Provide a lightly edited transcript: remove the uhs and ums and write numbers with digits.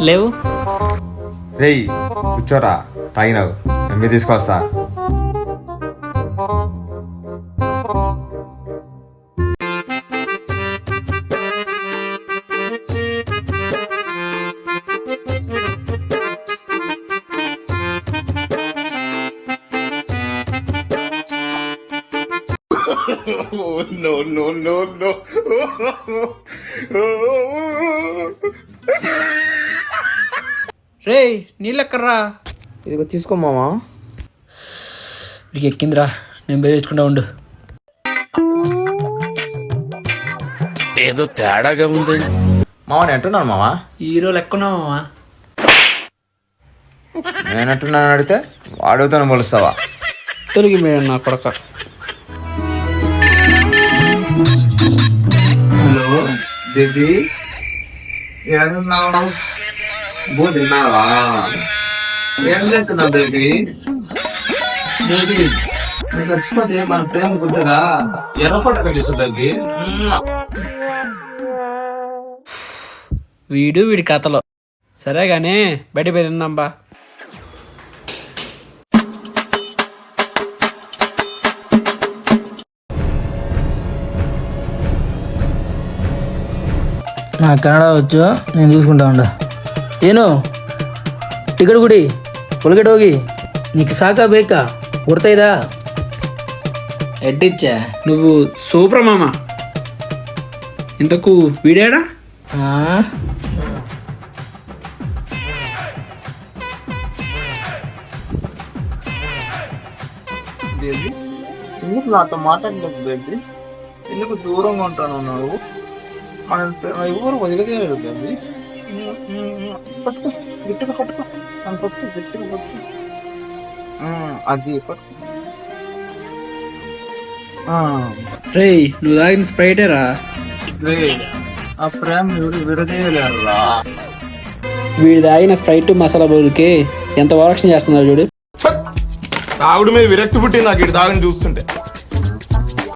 లేవు. రేయ్ కూర్చోరా, తాగినావు మీరు తీసుకొస్తా. రే నీళ్ళెక్కర్రా. ఇదిగో తీసుకో మామా. వీడికి ఎక్కిందిరా, నేను బే తెచ్చుకుంటా ఉండు. ఏదో తేడాగా ఉంది మామ నేను అంటున్నాను మామ. హీరో లెక్కున్నావు మామా. నేను అంటున్నాను అడిగితే వాడుతాను మొలుస్తావా? తెలుగు మీడియం నా కొడక. హలో బేబీ, ఏడున్నావు? తిన్నావా? ఏం లేకున్నా బేబీ. బేబీ నువ్వు చచ్చిపోతే మన ప్రేమ గుర్తుగా ఎర్రకోట కట్టిస్తా బేబీ. వీడి కథలో సరే గానీ బయట పోయి తిందాం బా. నాకు కన్నడ వచ్చు, నేను చూసుకుంటా ఉండ. ಏನು ಟಿಕೆಟ್ ಕೊಡಿ, ಒಳಗಡೆ ಹೋಗಿ. నీకు సాకా బేకా గుర్తయిదా? ఎట్టిచ్చా నువ్వు సూపర్ మామ. ఇంతకు వీడాడా? బేబీ ఎందుకు నాతో మాట్లాడలేదు బేబీ? ఎందుకు దూరంగా ఉంటాను నువ్వు? మన ఎవరు వదిలిపోయారు బేబీ. పట్టుకో, గట్టిగా పట్టుకో, నన్ను పట్టుకో, గట్టిగా పట్టుకో. అది పట్టుకో. రే నువ్వు తాగిన స్ప్రైటేరా. రే ఆ ప్రేమ విడదీయలేరురా. వీడి తాగిన స్ప్రైట్ మసాలా బౌల్కి ఎంత వరక్షణ చేస్తున్నారు చూడు. తాగుడు మీద విరక్తి పుట్టింది నాకు ఇటు తాగని చూస్తుంటే.